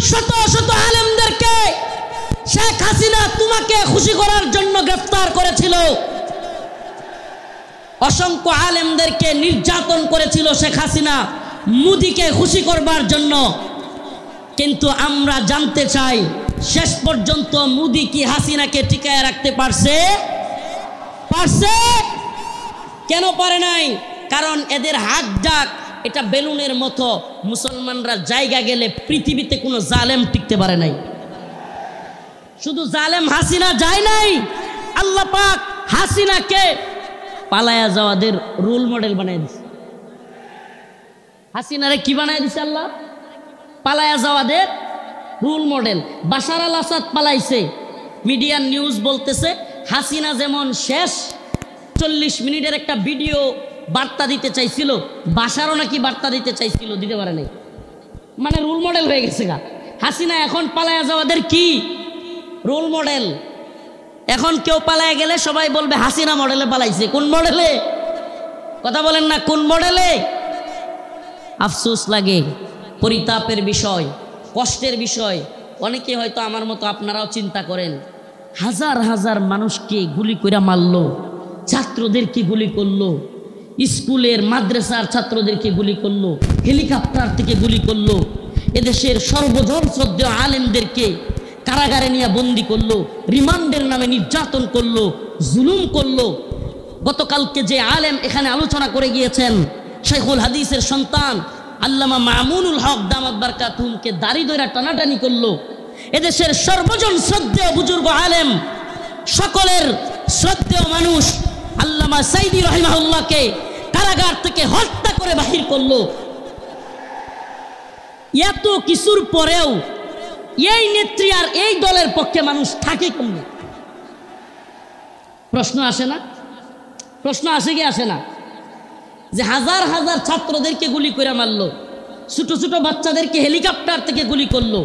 শত শত আলেমদেরকে শেখ হাসিনা তোমাকে খুশি করার জন্য গ্রেফতার করেছিল, অসংখ্য আলেমদেরকে নির্যাতন করেছিল শেখ হাসিনা মোদিকে খুশি করবার জন্য। কিন্তু আমরা জানতে চাই শেষ পর্যন্ত মোদি কি হাসিনাকে টিকায় রাখতে পারছে? কেন পারে নাই? কারণ এদের হাত ডাক এটা বেলুনের মতো, মুসলমানরা জায়গা গেলে পৃথিবীতে কোনো জালেম টিকতে পারে নাই। শুধু জালেম হাসিনা যায় নাই, আল্লাহ পাক হাসিনাকে পালায়া যাওয়াদের রোল মডেল বানাই দিছে। হাসিনারে কি বানাই দিছে আল্লাহ? পালায়া যাওয়াদের রোল মডেল। বাশার আল আসাদ পালাইছে, মিডিয়ার নিউজ বলতেছে হাসিনা যেমন শেষ 40 মিনিটের একটা ভিডিও বার্তা দিতে চাইছিল, বাশারও নাকি বার্তা দিতে চাইছিল, দিতে পারে নাই। মানে রোল মডেল হয়ে গেছে গা হাসিনা। এখন পালায়া যাওয়াদের কি রোল মডেল। এখন কেউ পালায়া গেলে সবাই বলবে হাসিনা মডেলে পালাইছে। কোন মডেলে? কথা বলেন না, কোন মডেলে? আফসোস লাগে, পরিতাপের বিষয়, কষ্টের বিষয়। অনেকে হয়তো আমার মতো আপনারাও চিন্তা করেন, হাজার হাজার মানুষকে গুলি করে মারলো, ছাত্রদেরকে গুলি করলো, স্কুলের মাদ্রাসার ছাত্রদেরকে গুলি করলো, হেলিকপ্টার থেকে গুলি করলো, এদেশের সর্বজন শ্রদ্ধেয় আলেমদেরকে কারাগারে নিয়ে বন্দি করলো, রিমান্ডের নামে নির্যাতন করলো, জুলুম করলো। গতকালকে যে আলেম এখানে আলোচনা করে গিয়েছেন, শাইখুল হাদিসের সন্তান আল্লামা মামুনুল হক দামাত বারকাতুহুমকে দাড়ি ধরে টানাটানি করলো। এদেশের সর্বজন শ্রদ্ধেয় বুজুর্গ আলেম, সকলের শ্রদ্ধেয় মানুষ আল্লামা সাইদি রাহিমাহুল্লাহকে কারাগার থেকে হত্যা করে বাহির করলো। এত কিছুর পরেও এই নেত্রী আর এই দলের পক্ষে মানুষ থাকে কেমনে? প্রশ্ন আসে না? প্রশ্ন আসে কি আসে না? যে হাজার হাজার ছাত্রদেরকে গুলি করে মারলো, ছোট ছোট বাচ্চাদেরকে হেলিকপ্টার থেকে গুলি করলো,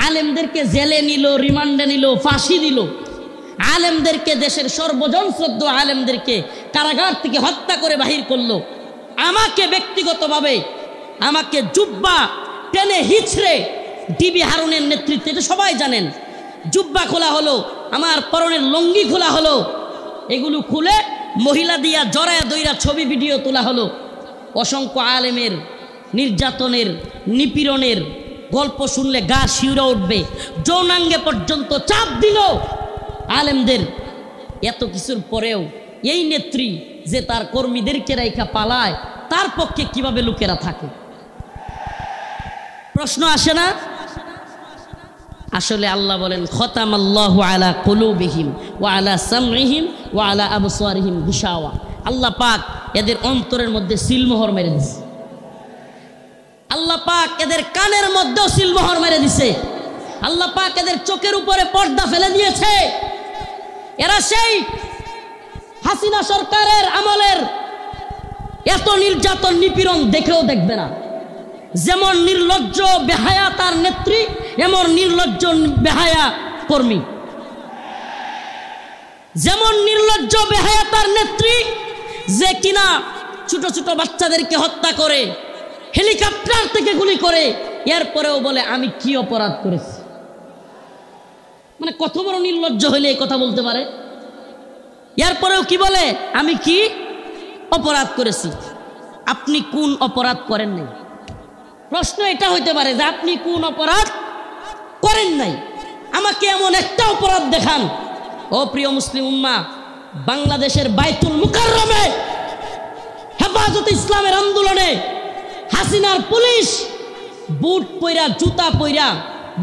আলেমদেরকে জেলে নিল, রিমান্ডে নিল, ফাঁসি দিল, আলেমদেরকে, দেশের সর্বজন শ্রদ্ধ আলেমদেরকে কারাগার থেকে হত্যা করে বাহির করলো। আমাকে ব্যক্তিগতভাবে আমাকে জুব্বা টেনে হিচড়ে ডিবি হারুনের নেতৃত্বে, এটা সবাই জানেন, জুব্বা খোলা হলো, আমার পরনের লঙ্গি খোলা হলো, এগুলো খুলে মহিলা দিয়া জড়ায়া দইরা ছবি ভিডিও তোলা হলো। অসংখ্য আলেমের নির্যাতনের, নিপীড়নের গল্প শুনলে গা শিউরে উঠবে। যৌনাঙ্গে পর্যন্ত চাপ দিল আলেমদের। এত কিছুর পরেও এই নেত্রী যে তার কর্মীদেরকে রাইখা পালায়, তার পক্ষে কিভাবে লোকেরা থাকে? প্রশ্ন আসে না? আসলে আল্লাহ বলেন খতামাল্লাহু আলা কুলুবিহিম ওয়া আলা সামইহিম ওয়া আলা আবসারিহিম গিশাওয়া। আল্লাহ পাক এদের অন্তরের মধ্যে সিলমোহর মেরে দিছে। আল্লাহ পাক এদের কানের মধ্যেও সিলমোহর মেরে দিছে। আল্লাহ পাক এদের চোখের উপরে পর্দা ফেলে দিয়েছে। এরা সেই হাসিনা সরকারের আমলের এত নির্যাতন নিপীড়ন দেখেও দেখবে না। যেমন নির্লজ্জ বেহায়া তার নেত্রী, এমন নির্লজ্জ বেহায়া কর্মী। যেমন নির্লজ্জ বেহায়া তার নেত্রী, যে কিনা ছোট ছোট বাচ্চাদেরকে হত্যা করে, হেলিকপ্টার থেকে গুলি করে, এরপরেও বলে আমি কি অপরাধ করেছি। মানে কত বড় নির্লজ্জ হইলে এই কথা বলতে পারে? এরপরেও কি বলে আমি কি অপরাধ করেছি। আপনি কোন অপরাধ করেন নাই? প্রশ্ন এটা হইতে পারে যে আপনি কোন অপরাধ করেন নাই, আমাকে এমন একটা অপরাধ দেখান। ও প্রিয় মুসলিম উম্মাহ, বাংলাদেশের বাইতুল মুকাররমে হেফাজতে ইসলামের আন্দোলনে হাসিনার পুলিশ বুট পইরা, জুতা পইরা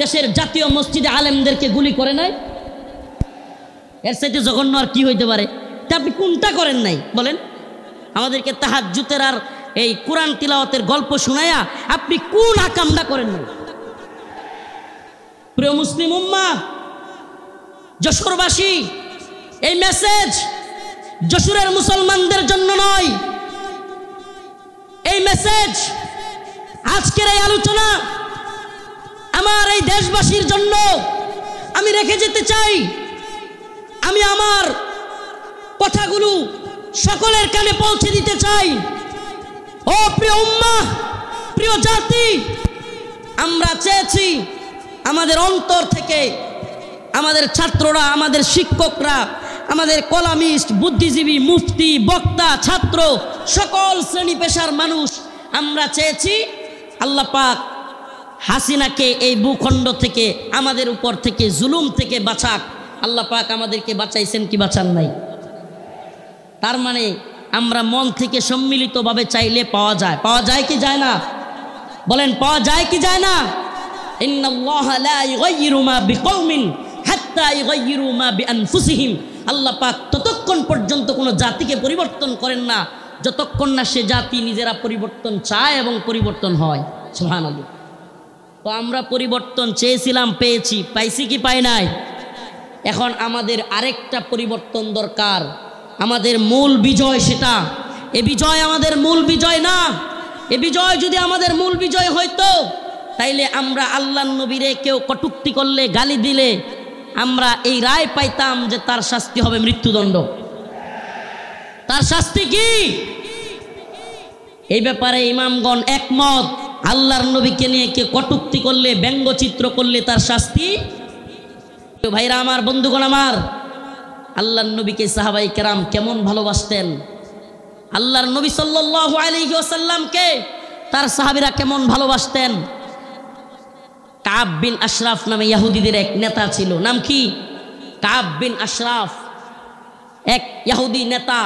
দেশের জাতীয় মসজিদে আলেমদেরকে গুলি করে নাই। এর চাইতে জঘন্য আর কি হইতে পারে? তা আপনি কোনটা করেন নাই বলেন? আমাদেরকে তাহাজ্জুদের আর এই কোরআন তিলাওয়াতের গল্প শোনায়া আপনি কোন আকামটা করেন নাই? প্রিয় মুসলিম উম্মাহ, যশোরবাসী, এই মেসেজ যশোরের মুসলমানদের জন্য নয়, এই মেসেজ, আজকের এই আলোচনা আমার এই দেশবাসীর জন্য আমি রেখে যেতে চাই। আমি আমার কথাগুলো সকলের কানে পৌঁছে দিতে চাই। ও প্রিয় উম্মাহ, প্রিয় জাতি, আমরা চেয়েছি আমাদের অন্তর থেকে আমাদের ছাত্ররা, আমাদের শিক্ষকরা, আমাদের কলামিস্ট, বুদ্ধিজীবী, মুফতি, বক্তা, ছাত্র, সকল শ্রেণী পেশার মানুষ আমরা চেয়েছি আল্লাহ পাক হাসিনাকে এই ভূখণ্ড থেকে, আমাদের উপর থেকে, জুলুম থেকে বাঁচাক। আল্লাহ পাক আমাদেরকে বাঁচাইছেন কি বাঁচান নাই? তার মানে আমরা মন থেকে সম্মিলিতভাবে চাইলে পাওয়া যায়। পাওয়া যায় কি যায় না? বলেন, পাওয়া যায় কি যায় না? ইন্নাল্লাহা লা ইউগাইয়িরু মা বিকওমিন হাত্তা ইউগাইয়িরু মা বিআনফুসিহিম। আল্লাহ পাক ততক্ষণ পর্যন্ত কোনো জাতিকে পরিবর্তন করেন না যতক্ষণ না সে জাতি নিজেরা পরিবর্তন চায় এবং পরিবর্তন হয়। সুবহানাল্লাহ। তো আমরা পরিবর্তন চেয়েছিলাম, পেয়েছি। পাইছি কি পাই নাই? এখন আমাদের আরেকটা পরিবর্তন দরকার। আমাদের মূল বিজয় সেটা। এ বিজয় আমাদের মূল বিজয় না। এ বিজয় যদি আমাদের মূল বিজয় হইতো তাইলে আমরা আল্লাহর নবীরে কেউ কটূক্তি করলে, গালি দিলে আমরা এই রায় পাইতাম যে তার শাস্তি হবে মৃত্যুদণ্ড। তার শাস্তি কি? এই ব্যাপারে ইমামগণ একমত। আল্লাহর নবীকে নিয়ে কেউ কটূক্তি করলে, ব্যঙ্গচিত্র করলে তার শাস্তি। ভাইরা আমার, বন্ধুগণ আমার, আল্লাহর নবীকে সাহাবায়ে কেরাম কেমন ভালোবাসতেন, আল্লাহর নবী সাল্লাল্লাহু আলাইহি ওয়াসাল্লামকে তার সাহাবীরা কেমন ভালোবাসতেন। কাব বিন আশরাফ নামে ইহুদিদের এক নেতা ছিল। নাম কি? কাব বিন আশরাফ, এক ইহুদি নেতা।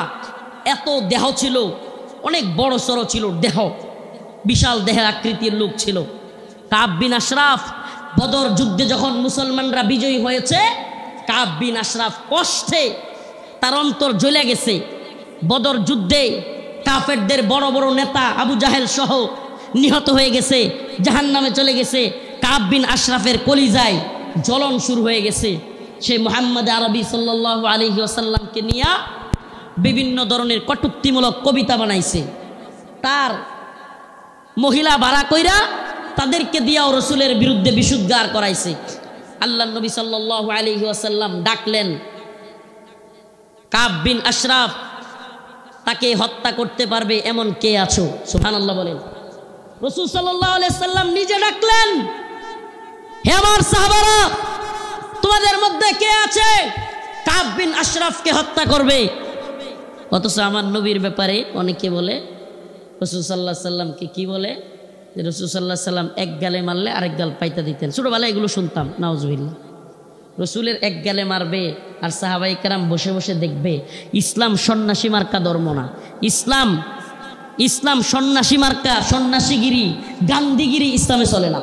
এত দেহ ছিল, অনেক বড় সড়ো ছিল দেহ, বিশাল দেহের আকৃতির লোক ছিল কাব বিন আশরাফ। বদর যুদ্ধে যখন মুসলমানরা বিজয়ী হয়েছে, কাব বিন আশরাফ কষ্টে তার অন্তর জ্বলে গেছে। বদর যুদ্ধে কাফেরদের বড় বড় নেতা আবু জাহেল সহ নিহত হয়ে গেছে, জাহান্নামে চলে গেছে। কাব বিন আশরাফের কলিজায় জ্বলন শুরু হয়ে গেছে। সে মুহাম্মদ আরবি সাল্লাল্লাহু আলাইহি ওয়াসাল্লামকে নিয়ে বিভিন্ন ধরনের কটূক্তিমূলক কবিতা বানাইছে। তার মহিলা ভাড়া কইরা তাদেরকে দিয়াও রসুলের বিরুদ্ধে বিশুদ্ধার করাইছে। আল্লাহ নবী সাল্লাল্লাহু আলাইহি ওয়াসাল্লাম ডাকলেন, কাব বিন আশরাফ, তাকে হত্যা করতে পারবে এমন কে আছো? সুবহানাল্লাহ বলেন। রাসূল সাল্লাল্লাহু আলাইহি ওয়াসাল্লাম নিজে ডাকলেন, হে আমার সাহাবারা, তোমাদের মধ্যে কে আছে কাব বিন আশরাফকে হত্যা করবে? অথচ আমার নবীর ব্যাপারে অনেকে বলে, রাসূল সাল্লাল্লাহু আলাইহি ওয়াসাল্লামকে কি বলে, যে রাসূল সাল্লাল্লাহু আলাইহি ওয়াসাল্লাম এক গালে মারলে আরেক গাল পাইতা দিতেন। ছোটবেলায় এগুলো শুনতাম, নাউজুবিল্লাহ। রসুলের এক গালে মারবে আর সাহাবায়ে কেরাম বসে বসে দেখবে। ইসলাম সন্ন্যাসী মার্কা ধর্ম না। ইসলাম সন্ন্যাসী মার্কা, সন্ন্যাসীগিরি, গান্ধীগিরি ইসলামে চলে না।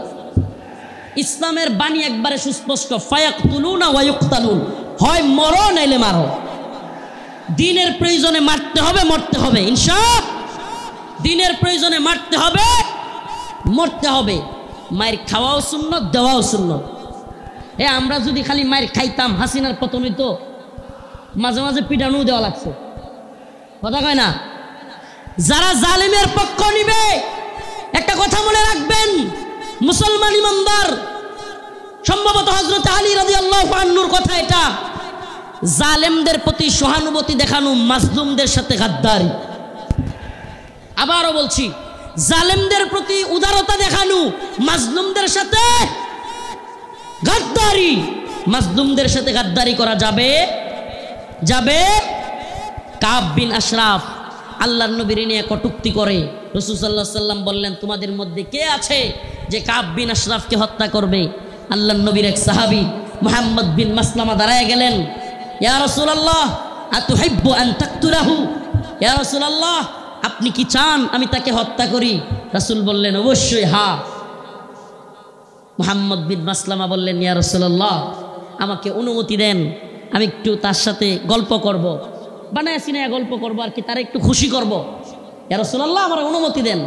ইসলামের বাণী একবারে সুস্পষ্ট, ফায়াকতুলুনা ওয়া ইউকতালুন, হয় মরো নাইলে মারো। দিনের প্রয়োজনে মারতে হবে, মরতে হবে। ইনশাআল্লাহ দিনের প্রয়োজনে মারতে হবে, মরতে হবে। মায়ের খাওয়াও সুন্নত, দেওয়াও সুন্নত। আমরা যদি খালি মায়ের খাইতাম, হাসিনার পতন হইতো। মাঝে মাঝে পিটানো দেওয়া লাগছে, কথা কয় না? যারা জালিমের পক্ষ নিবে, একটা কথা মনে রাখবেন, মুসলমান ইমানদার, সম্ভবত হযরত আলী রাদিয়াল্লাহু আনহুর কথা এটা, জালেমদের প্রতি সহানুভূতি দেখানো মাজলুমদের সাথে গাদ্দারি। আবারও বলছি, জালেমদের প্রতি উদারতা দেখানো মাজলুমদের সাথে গাদ্দারি। মাজলুমদের সাথে গাদ্দারি করা যাবে? কাব বিন আশরাফ আল্লাহর নবীর নিয়ে কটূক্তি করে। রাসূল সাল্লাল্লাহু আলাইহি ওয়াসাল্লাম বললেন, তোমাদের মধ্যে কে আছে যে কাব বিন আশরাফকে হত্যা করবে? আল্লাহর নবীর এক সাহাবী মুহাম্মদ বিন মাসলামা দাঁড়ায় গেলেন, ইয়া রাসূলুল্লাহ আতুহিব্বু আন তাকতুলাহু? ইয়া রাসূলুল্লাহ, আপনি কি চান আমি তাকে হত্যা করি? রাসূল বললেন, অবশ্যই হ্যাঁ। মুহাম্মদ বিন মাসলামা বললেন, ইয়া রাসূলুল্লাহ, আমাকে অনুমতি দেন, আমি একটু তার সাথে গল্প করব, বানায় সিনায়া গল্প করব আর কি, তারা একটু খুশি করব। ইয়া রাসূলুল্লাহ, আমার অনুমতি দেন।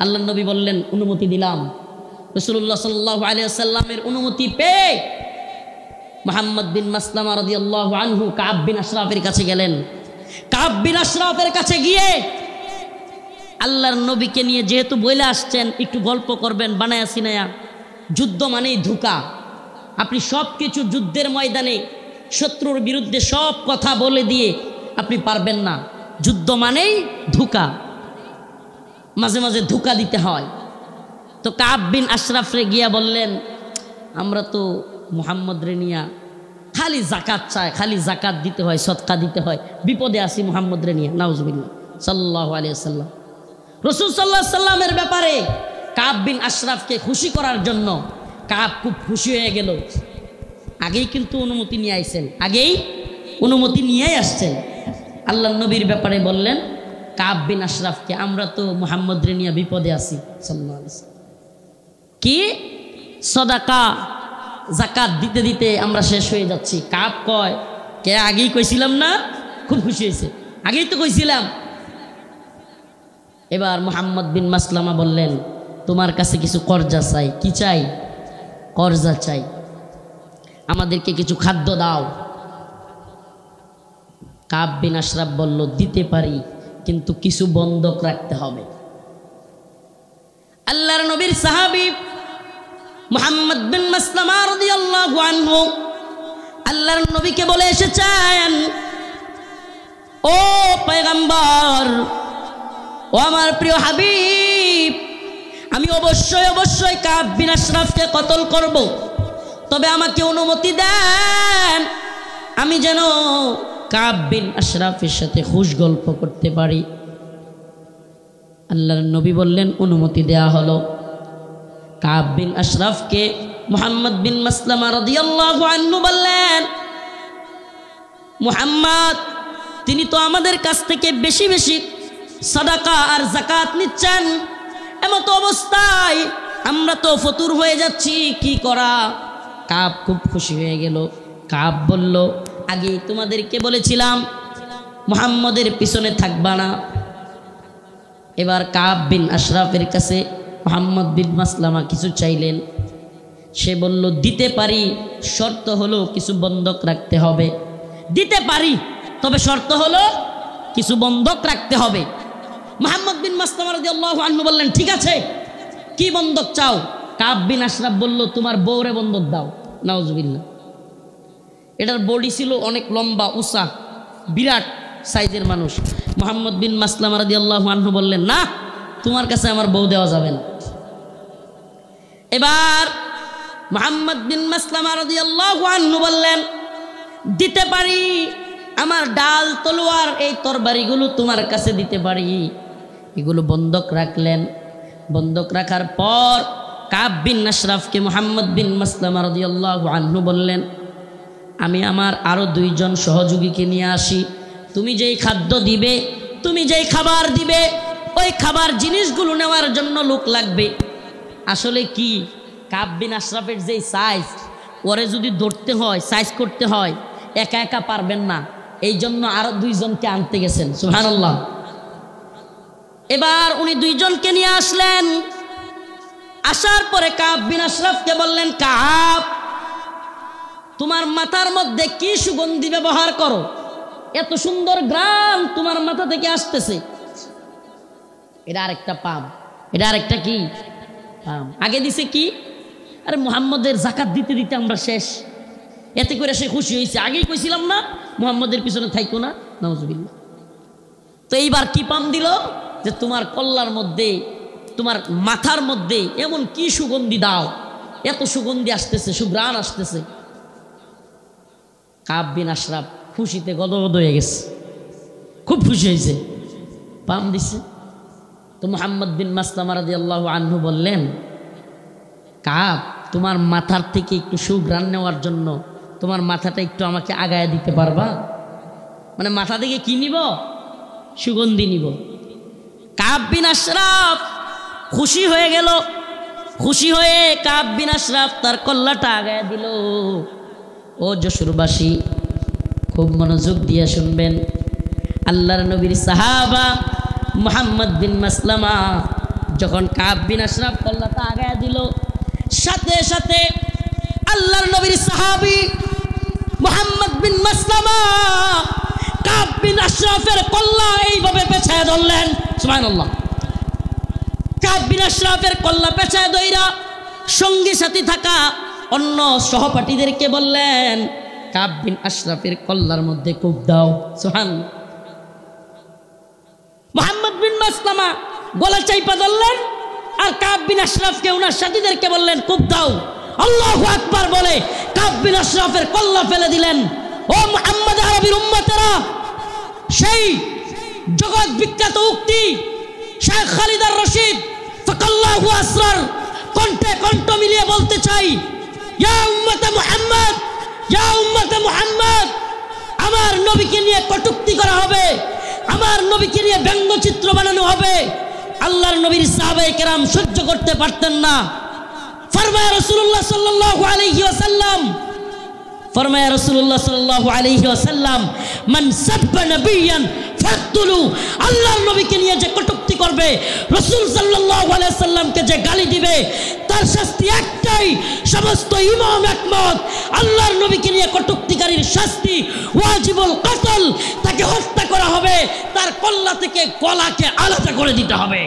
আল্লাহর নবী বললেন, অনুমতি দিলাম। রাসূলুল্লাহ সাল্লাল্লাহু আলাইহি ওয়াসাল্লামের অনুমতি পেয়ে মুহাম্মদ বিন মাসলামা রাদিয়াল্লাহু আনহু কাব বিন আশরাফের কাছে গেলেন। কাব বিন আশরাফের কাছে গিয়ে আল্লাহর নবীকে নিয়ে যেহেতু বইলে আসছেন, একটু গল্প করবেন বানায়া সিনায়া। যুদ্ধ মানেই ধোঁকা। আপনি সব কিছু যুদ্ধের ময়দানে শত্রুর বিরুদ্ধে সব কথা বলে দিয়ে আপনি পারবেন না। যুদ্ধ মানেই ধোঁকা, মাঝে মাঝে ধোঁকা দিতে হয়। তো কাব বিন আশরাফরে গিয়া বললেন, আমরা তো মুহাম্মদ রেনিয়া খালি জাকাত চায়, খালি জাকাত দিতে হয়, সদকা দিতে হয়, বিপদে আসি মুহাম্মদ রেনিয়া নাউজুবিল্লাহ সাল্লাল্লাহু আলাইহি ওয়াসাল্লাম। রাসূল সাল্লাল্লাহু আলাইহি সাল্লামের ব্যাপারে কাব বিন আশরাফকে খুশি করার জন্য কাব খুব খুশি হয়ে গেল। আগেই কিন্তু অনুমতি নিয়ে আইছেন, আগেই অনুমতি নিয়েই আসছেন। আল্লাহর নবীর ব্যাপারে বললেন কাব বিন আশরাফকে, আমরা তো মুহাম্মদ রেনিয়া বিপদে আছি সাল্লাল্লাহু আলাইহি ওয়াসাল্লাম, কি সদাকা জাকাত দিতে দিতে আমরা শেষ হয়ে যাচ্ছি। কাব কয়, কে আগেই কইছিলাম না? খুব খুশি হয়েছে, আগেই তো কইছিলাম। এবার মুহাম্মদ বিন মাসলামা বললেন তোমার কাছে কিছু কর্জা চাই। কি চাই? কর্জা চাই, আমাদেরকে কিছু খাদ্য দাও। কাব বিন আশরাফ বলল দিতে পারি, কিন্তু কিছু বন্ধক রাখতে হবে। আল্লাহর নবীর সাহাবী মুহাম্মদ বিন মাসলামা রাদিয়াল্লাহু আনহু আল্লাহর নবীকে বলে এসেছেন, ও পয়গম্বর, ও আমার প্রিয় হাবিব, আমি অবশ্যই অবশ্যই কাব বিন আশরাফকে কতল করব, তবে আমাকে অনুমতি দেন আমি যেন কাব বিন আশরাফের সাথে খুশ গল্প করতে পারি। আল্লাহর নবী বললেন অনুমতি দেয়া হলো। কাব বিন আশরাফকে মুহাম্মদ বিন মাসলামা রাদিয়াল্লাহু আনহু বললেন, মুহাম্মদ তিনি তো আমাদের কাছ থেকে বেশি বেশি সাদাকা আর যাকাত নিচ্ছেন, এমত অবস্থায় আমরা তো ফতুর হয়ে যাচ্ছি, কি করা? কাব খুব খুশি হয়ে গেল। কাব বলল, আগে তোমাদেরকে বলেছিলাম মুহাম্মদের পিছনে থাকবা না। এবার কাব বিন আশরাফের কাছে মুহাম্মদ বিন মাসলামা কিছু চাইলেন। সে বলল দিতে পারি, শর্ত হলো কিছু বন্ধক রাখতে হবে। দিতে পারি, তবে শর্ত হলো কিছু বন্ধক রাখতে হবে। মুহাম্মদ বিন মাসলামা রাদিয়াল্লাহু আনহু বললেন ঠিক আছে, কি বন্ধক চাও? কাব বিন আশরাফ বলল তোমার বউরে বন্ধক দাও। নাউজুবিল্লাহ। এটার বডি ছিল অনেক লম্বা উঁচা, বিরাট সাইজের মানুষ। মুহাম্মদ বিন মাসলামা রাদিয়াল্লাহু আনহু বললেন না, তোমার কাছে আমার বউ দেওয়া যাবে না। এবার মুহাম্মদ বিন মাসলামা রাদিয়াল্লাহু আনহু বললেন দিতে পারি, আমার ডাল তলোয়ার এই তরবারিগুলো তোমার কাছে দিতে পারি। এগুলো বন্ধক রাখলেন। বন্ধক রাখার পর কাব বিন আশরাফকে মুহাম্মদ বিন মাসলামা রাদিয়াল্লাহু আনহু বললেন আমি আমার আরো দুইজন সহযোগীকে নিয়ে আসি, তুমি যেই খাদ্য দিবে, তুমি যেই খাবার দিবে, ওই খাবার জিনিসগুলো নেওয়ার জন্য লোক লাগবে। আসলে কি কাব বিন আশরাফের যেই সাইজ, ওরে যদি ধরতে হয়, সাইজ করতে হয়, একা একা পারবেন না, এই জন্য আরো দুইজনকে আনতে গেছেন। সুবহানাল্লাহ। এবার উনি দুইজনকে নিয়ে আসলেন। আসার পরে কাব বিন আশরাফকে বললেন, কাব তোমার মাথার মধ্যে কি সুগন্ধি ব্যবহার করো? এত সুন্দর গ্রাম তোমার মাথা থেকে আসতেছে। এটা আরেকটা পাম, এটা আরেকটা কি পাম। আগে দিছে কি? আরে মুহাম্মদের যাকাত দিতে দিতে আমরা শেষ, এতে করে সে খুশি হয়েছে। আগেই কইছিলাম না মুহাম্মদের পিছনে থাইকো না। নাউজুবিল্লাহ। তো এইবার কি পাম দিল? যে তোমার কল্লার মধ্যে, তোমার মাথার মধ্যে এমন কি সুগন্ধি দাও, এত সুগন্ধি আসতেছে, সুঘ্রাণ আসতেছে। কাব বিন আশরাফ খুশিতে গদগদ হয়ে গেছে, খুব খুশি হয়েছে, পাম দিছে। তো মুহাম্মদ বিন মাসলামা রাদিয়াল্লাহু আনহু বললেন, কাব তোমার মাথার থেকে একটু সুঘ্রাণ নেওয়ার জন্য তোমার মাথাটা একটু আমাকে আগায় দিতে পারবা? মানে মাথা থেকে কি নিব? সুগন্ধি নিব। কাব বিন আশরাফ খুশি হয়ে গেল। খুশি হয়ে কাব বিন আশরাফ তার কল্লাটা আগায় দিল। ও যশোরবাসী, খুব মনোযোগ দিয়ে শুনবেন। আল্লাহর নবীর সাহাবা মুহাম্মদ বিন মাসলামা যখন কাব বিন আশরাফ কল্লাটা আগায় দিল, সাথে সাথে আল্লাহর নবীর সাহাবী মুহাম্মদ বিন মাসলামা কাব বিন আশরাফের কল্লা এইভাবে পেছায় ধরলেন। সুবহানাল্লাহ। কাব বিন আশরাফের কল্লা পেছায় ধইরা সঙ্গী সাথী থাকা অন্য সহপাঠীদেরকে বললেন, কাব বিন আশরাফের কল্লার মধ্যে কূপ দাও। সুবহানাল্লাহ। মুহাম্মদ বিন মাসলামা গলা চাইপা ধরলেন, আর কাব বিন আশরাফকে ওনার সাথীদেরকে বললেন কূপ দাও। আল্লাহু আকবার বলে কাব বিন আশরাফের কল্লা ফেলে দিলেন। ও মুহাম্মদ আরবির উম্মতেরা, সেই জগৎ বিখ্যাত উক্তি শেখ খালিদ আর রশিদ ফাকাল্লাহু আসরার কণ্ঠে কণ্ঠ মিলিয়ে বলতে চাই, ইয়া উম্মতে মুহাম্মদ, ইয়া উম্মতে মুহাম্মদ, আমার নবীকে নিয়ে কটূক্তি করা হবে, আমার নবীকে নিয়ে ব্যঙ্গচিত্র বানানো হবে। আল্লাহর নবীর সাহাবায়ে কেরাম সহ্য করতে পারতেন না। ফরমায়া রাসূলুল্লাহ সাল্লাল্লাহু আলাইহি ওয়াসাল্লাম, ফরমায়া রাসূলুল্লাহ সাল্লাল্লাহু আলাইহি ওয়াসাল্লাম, মান সাব্বা নাবিয়ান ফাকতুলু, আল্লাহর নবীকে নিয়ে যে কটূক্তি করবে, রাসূল সাল্লাল্লাহু আলাইহি ওয়াসাল্লামকে যে গালি দিবে, তার শাস্তি একটাই, সমস্ত ইমাম একমত, আল্লাহর নবীকে নিয়ে কটূক্তিকারীর শাস্তি ওয়াজিবুল কতল, তাকে হত্যা করা হবে, তার কল্লা থেকে গলাকে আলাদা করে দিতে হবে।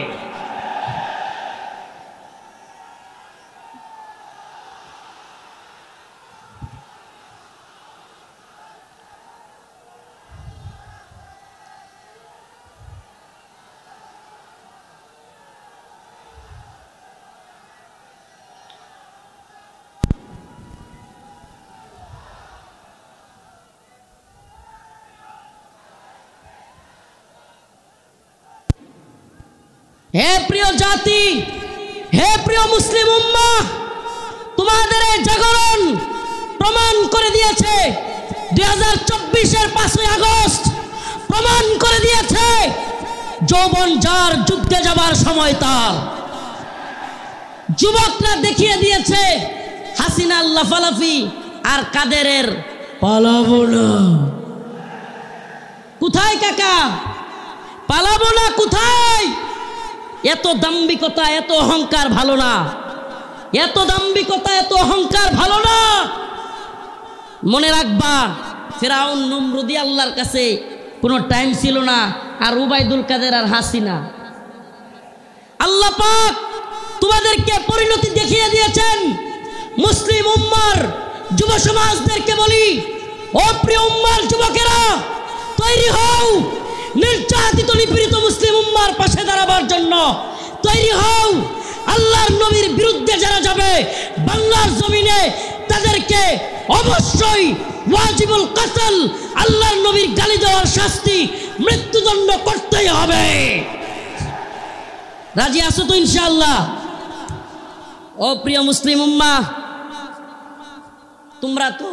হে প্রিয় জাতি, হে প্রিয় মুসলিম উম্মাহ, তোমাদের এই জাগরণ প্রমাণ করে দিয়েছে 2024-এর 5ই আগস্ট প্রমাণ করে দিয়েছে যৌবন যার যুদ্ধে যাবার সময় তার। যুবকরা দেখিয়ে দিয়েছে হাসিনার লাফালাফি আর কাদেরের পালাবো না। কোথায় কাকা? পালাবো না কোথায়? এত দাম্ভিকতা, এত অহংকার ভালো না, এত দাম্ভিকতা, এত অহংকার ভালো না। মনে রাখবা, ফিরাউন নমরুদি আল্লাহর কাছে কোনো টাইম ছিল না, আর উবাইদুল কাদের আর হাসিনা। আল্লাহ পাক তোমাদেরকে পরিণতি দেখিয়ে দিয়েছেন। মুসলিম উম্মার যুব সমাজদেরকে বলি, ও প্রিয় উম্মার যুবকেরা, তৈরি হও নির্যাতিত নিপীড়িত মুসলিম উম্মার পাশে দাঁড়াবার জন্য। তৈরি হও, আল্লাহর নবীর বিরুদ্ধে যারা যাবে বাংলার জমিনে, তাদেরকে অবশ্যই ওয়াজিবুল কতল, আল্লাহর নবীর গালি দেওয়ার শাস্তি, মৃত্যুদণ্ড করতেই হবে। রাজি আছো তো ইনশাআল্লাহ? ও প্রিয় মুসলিম উম্মা, তোমরা তো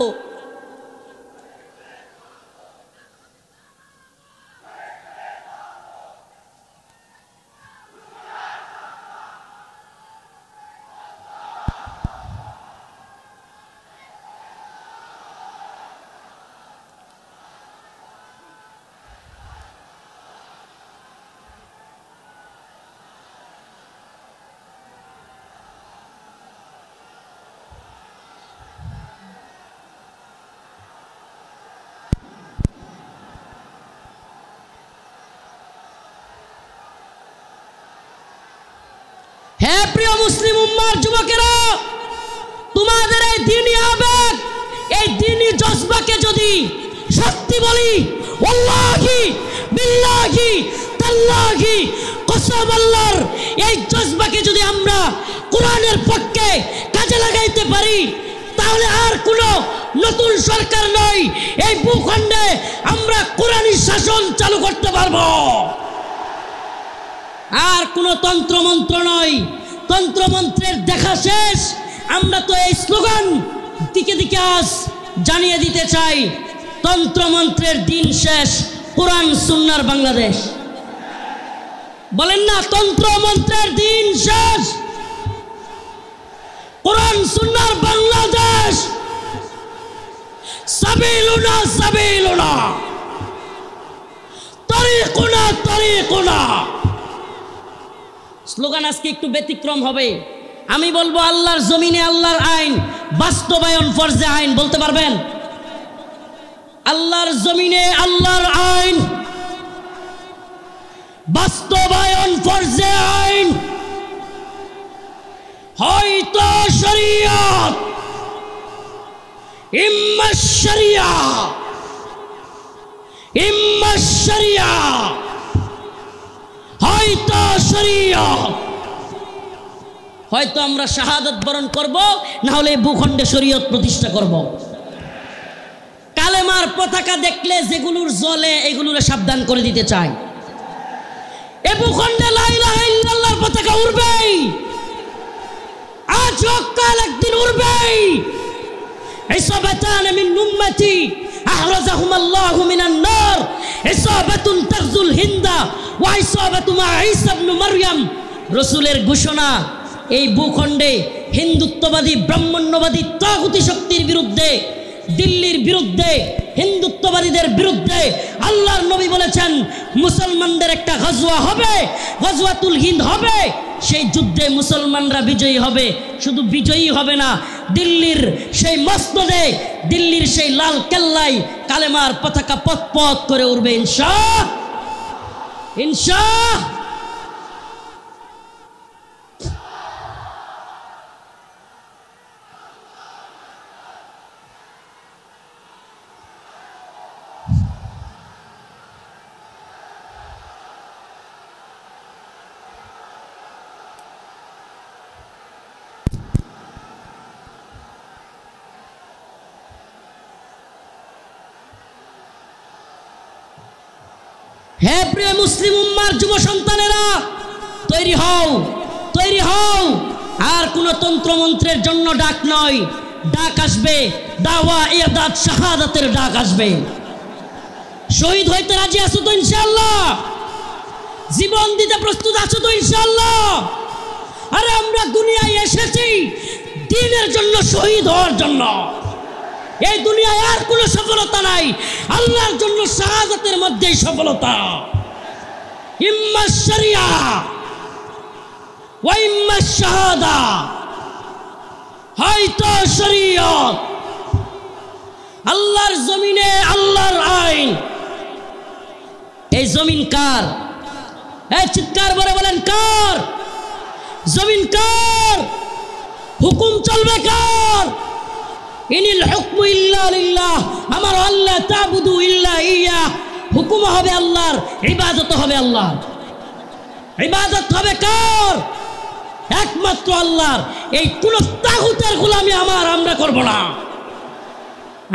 হে প্রিয় মুসলিম উম্মার যুবকেরা, তোমাদের এই দ্বীনি আবেগ, এই দ্বীনি জজবাকে যদি সত্যি বলি, ওয়াল্লাহি বিল্লাহি তাল্লাহি কসম আল্লাহর, এই জজবাকে যদি আমরা কোরআনের পক্ষে কাজে লাগাইতে পারি, তাহলে আর কোনো নতুন সরকার নয়, এই ভূখণ্ডে আমরা কোরআনী শাসন চালু করতে পারবো। আর কোনো তন্ত্রমন্ত্র নয়, তন্ত্রমন্ত্রের দেখা শেষ। আমরা তো এই স্লোগান দিকে দিকে আজ জানিয়ে দিতে চাই, তন্ত্রমন্ত্রের দিন শেষ, কোরআন সুন্নাহর বাংলাদেশ। বলেন না, তন্ত্রমন্ত্রের দিন শেষ, কোরআন সুন্নাহর বাংলাদেশ। সাবিলুনা সাবিলুনা, তরিকুনা তরিকুনা। স্লোগান আজকে একটু ব্যতিক্রম হবে। আমি বলবো, আল্লাহর জমিনে আল্লাহর আইন বাস্তবায়ন ফরজে আইন। বলতে পারবেন? আল্লাহর জমিনে আল্লাহর আইন বাস্তবায়ন ফরজে আইন। হয়তো শরিয়ত, ইম্মা শরিয়া, ইম্মা শরিয়া, হয়তো শরিয়ত, হয়তো আমরা শাহাদাত বরণ করব, না হলে ভূখণ্ডে শরীয়ত প্রতিষ্ঠা করব। কালেমার পতাকা দেখলে যেগুলোর জ্বলে এগুলোর সাবধান করে দিতে চাই। এ ভূখণ্ডে লা ইলাহা ইল্লাল্লাহর পতাকা উড়বেই, আজ হোক কাল একদিন উড়বেই। ইসাবাতান মিন উম্মতি আহরাজাহুম আল্লাহু মিনান নার, ইসাবাতুন তাগজুল হিন্দা ওয়া ইসাবাতু মা ঈসা ইবনে মারইয়াম। রাসূলের ঘোষণা, এই ভূখণ্ডে হিন্দুত্ববাদী ব্রাহ্মণ্যবাদী তাগুতি শক্তির বিরুদ্ধে, দিল্লির বিরুদ্ধে, হিন্দুত্ববাদীদের বিরুদ্ধে আল্লাহর নবী বলেছেন মুসলমানদের একটা গজওয়া হবে, গজওয়াতুল হিন্দ হবে। সেই যুদ্ধে মুসলমানরা বিজয়ী হবে। শুধু বিজয়ী হবে না, দিল্লির সেই মসনদে, দিল্লির সেই লাল কেল্লায় কালেমার পতাকা পথ পথ করে উঠবে ইনশাআল্লাহ, ইনশাআল্লাহ। হে প্রিয় মুসলিম উম্মার যুব সন্তানেরা, তৈরি হও, তৈরি হও। আর কোন তন্ত্রমন্ত্রের জন্য ডাক নয়, ডাক আসবে দাওয়া ইয়াদাত শাহাদাতের ডাক আসবে। শহীদ হইতে রাজি আছো তো ইনশাআল্লাহ? জীবন দিতে প্রস্তুত আছো তো ইনশাআল্লাহ? আরে আমরা দুনিয়ায় এসেছি দ্বীনের জন্য, শহীদ হওয়ার জন্য। এই দুনিয়ায় আর কোনো সফলতা নাই, আল্লাহর জন্য শাহাদাতের মধ্যেই সফলতা। ইম্মা শরিয়া ওয়া ইম্মা শাহাদা, হয়তো শরীয়ত। আল্লাহর জমিনে আল্লাহর আইন। এই জমিন কার? এই চিৎকার করে বলেন কার? জমিন কার? হুকুম চলবে কার? ইনিল হুকমু ইল্লা লিল্লাহ, আমার আল্লাহ তাবুদু ইল্লা ইয়া। হুকুম হবে আল্লাহর, ইবাদত হবে আল্লাহর। ইবাদত হবে কার? একমাত্র আল্লাহর। এই কোন তাগুতের গোলামি আমরা করব না।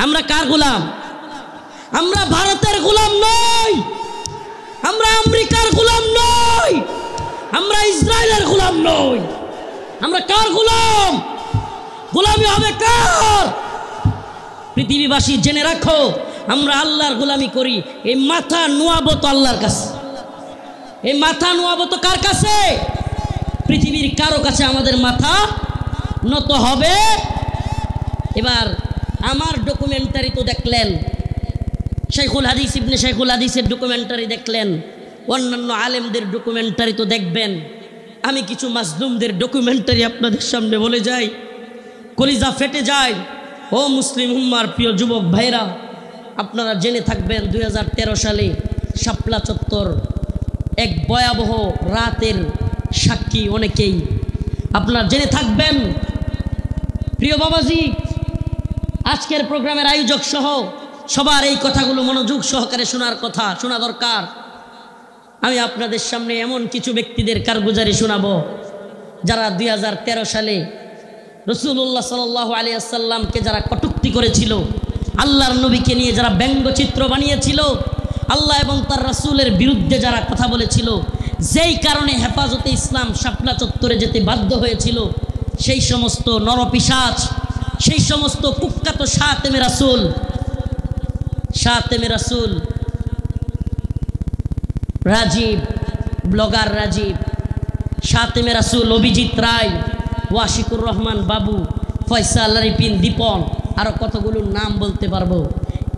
আমরা কার গোলাম? আমরা ভারতের গোলাম নই, আমরা আমেরিকার গোলাম নই, আমরা ইসরায়েলের গোলাম নই। আমরা কার গোলাম? গোলামি হবে কার? পৃথিবীবাসী জেনে রাখো, আমরা আল্লাহর গোলামি করি। এই মাথা নোয়াবো তো আল্লাহর কাছে। এই মাথা নোয়াবো তো কার কাছে? পৃথিবীর কারো কাছে আমাদের মাথা নত হবে। এবার আমার ডকুমেন্টারি তো দেখলেন, শাইখুল হাদিস ইবনে শাইখুল হাদিসের ডকুমেন্টারি দেখলেন, অন্যান্য আলেমদের ডকুমেন্টারি তো দেখবেন। আমি কিছু মাজলুমদের ডকুমেন্টারি আপনাদের সামনে বলে যাই, কলিজা ফেটে যায়। ও মুসলিম উম্মার প্রিয় যুবক ভাইরা, আপনারা জেনে থাকবেন 2013 সালে শাপলা চত্বর এক ভয়াবহ রাতের সাক্ষী অনেকেই। আপনারা জেনে থাকবেন প্রিয় বাবাজি, আজকের প্রোগ্রামের আয়োজক সহ সবার এই কথাগুলো মনোযোগ সহকারে শোনা দরকার। আমি আপনাদের সামনে এমন কিছু ব্যক্তিদের কারগুজারি শোনাবো যারা 2013 সালে রাসূলুল্লাহ সাল্লাল্লাহু আলাইহি ওয়াসাল্লামকে যারা কটূক্তি করেছিল, আল্লাহর নবীকে নিয়ে যারা ব্যঙ্গচিত্র বানিয়েছিল, আল্লাহ এবং তার রাসূলের বিরুদ্ধে যারা কথা বলেছিল, যেই কারণে হেফাজতে ইসলাম শাপলা চত্বরে যেতে বাধ্য হয়েছিল, সেই সমস্ত নরপিশাচ, সেই সমস্ত কুখ্যাত শাতেমে রাসূল রাজীব, ব্লগার রাজীব, শাতেমে রাসূল অভিজিৎ রায়, ওয়াশিকুর রহমান বাবু, ফয়সাল রিপিন দীপন, আরও কতগুলো নাম বলতে পারবো।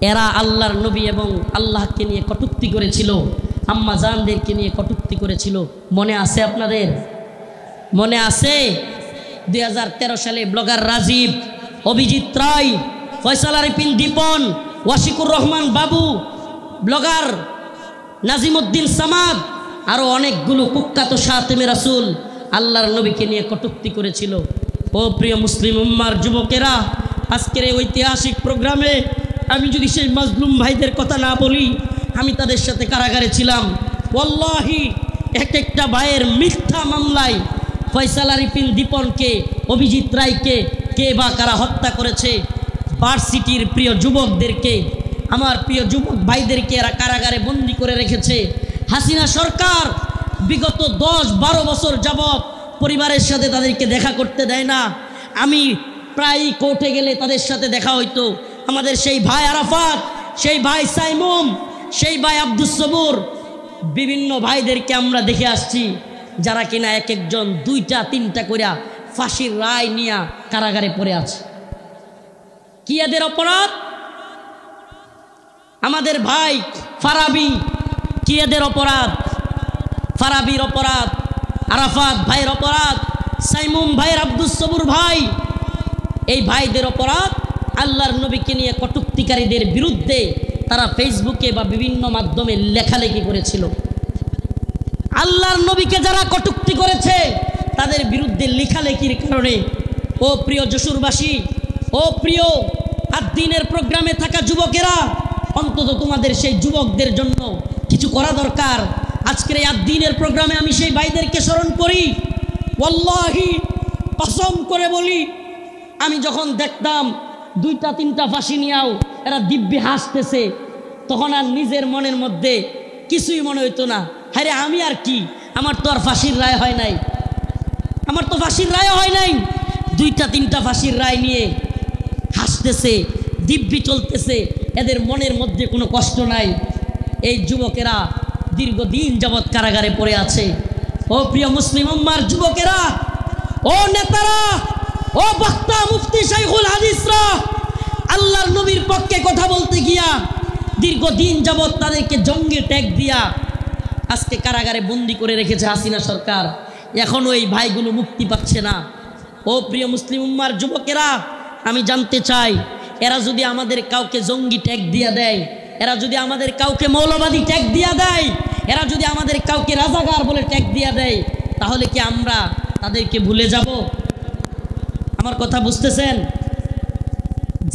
এরা আল্লাহর নবী এবং আল্লাহকে নিয়ে কটূক্তি করেছিল, আম্মা জানদেরকে নিয়ে কটূক্তি করেছিল। মনে আছে আপনাদের? মনে আছে? 2013 সালে ব্লগার রাজীব, অভিজিৎ রায়, ফয়সাল রিপিন দীপন, ওয়াশিকুর রহমান বাবু, ব্লগার নাজিমউদ্দিন সামাদ, আরও অনেকগুলো কুখ্যাত শাতেমে রাসূল আল্লাহর নবীকে নিয়ে কটূক্তি করেছিল। ও প্রিয় মুসলিম উম্মার যুবকেরা, আজকের এই ঐতিহাসিক প্রোগ্রামে আমি যদি সেই মাজলুম ভাইদের কথা না বলি, আমি তাদের সাথে কারাগারে ছিলাম। ওয়াল্লাহি এক একটা ভাইয়ের মিথ্যা মামলায় ফয়সাল আরিফিন দীপনকে, অভিজিৎ রায়কে কে বা কারা হত্যা করেছে, ভার্সিটির প্রিয় যুবকদেরকে, আমার প্রিয় যুবক ভাইদেরকে এরা কারাগারে বন্দি করে রেখেছে। হাসিনা সরকার বিগত 10-12 বছর যাবৎ পরিবারের সাথে তাদেরকে দেখা করতে দেয় না। আমি প্রায়ই কোর্টে গেলে তাদের সাথে দেখা হইতো। আমাদের সেই ভাই আরাফাত, সেই ভাই সাইমুম, সেই ভাই আব্দুস সবুর, বিভিন্ন ভাইদেরকে আমরা দেখে আসছি যারা কিনা এক একজন 2টা-3টা করে ফাঁসির রায় নিয়ে কারাগারে পড়ে আছে। কি এদের অপরাধ? আমাদের ভাই ফারাবি, কি এদের অপরাধ? ফারাবির অপরাধ, আরাফাত ভাইয়ের অপরাধ, সাইমুম ভাইয়ের, আব্দুস সবুর ভাই, এই ভাইদের অপরাধ আল্লাহর নবীকে নিয়ে কটূক্তিকারীদের বিরুদ্ধে তারা ফেসবুকে বা বিভিন্ন মাধ্যমে লেখালেখি করেছিল। আল্লাহর নবীকে যারা কটূক্তি করেছে তাদের বিরুদ্ধে লেখালেখির কারণে, ও প্রিয় যশোরবাসী, ও প্রিয় আদ্দিনের প্রোগ্রামে থাকা যুবকেরা, অন্তত তোমাদের সেই যুবকদের জন্য কিছু করা দরকার। আজকের এই আদ্দিনের প্রোগ্রামে আমি সেই ভাইদেরকে স্মরণ করি। ওয়াল্লাহি কসম করে বলি, আমি যখন দেখতাম 2টা-3টা ফাঁসি নিয়েও এরা দিব্যি হাসতেছে, তখন আর নিজের মনের মধ্যে কিছুই মনে হইতো না। হ্যাঁ, আমি আর কি, আমার তো আর ফাঁসির রায় হয় নাই, আমার তো ফাঁসির রায় হয় নাই। 2টা-3টা ফাঁসির রায় নিয়ে হাসতেছে, দিব্যি চলতেছে, এদের মনের মধ্যে কোনো কষ্ট নাই। এই যুবকেরা দীর্ঘদিন যাবৎ কারাগারে পড়ে আছে। ও প্রিয় মুসলিম উম্মার যুবকেরা, ও নেতারা, ও বক্তা মুফতি শাইখুল হাদিসরা, আল্লাহর নবীর পক্ষে কথা বলতে গিয়া দীর্ঘদিন যাবৎ তাদেরকে জঙ্গি ট্যাগ দিয়া আজকে কারাগারে বন্দি করে রেখেছে হাসিনা সরকার। এখনও এই ভাইগুলো মুক্তি পাচ্ছে না। ও প্রিয় মুসলিম উম্মার যুবকেরা, আমি জানতে চাই, এরা যদি আমাদের কাউকে জঙ্গি ট্যাগ দিয়া দেয়, এরা যদি আমাদের কাউকে মৌলবাদী ট্যাগ দিয়া দেয়, এরা যদি আমাদের কাউকে রাজাকার বলে ট্যাগ দিয়া দেয়, তাহলে কি আমরা তাদেরকে ভুলে যাব? আমার কথা বুঝতেছেন?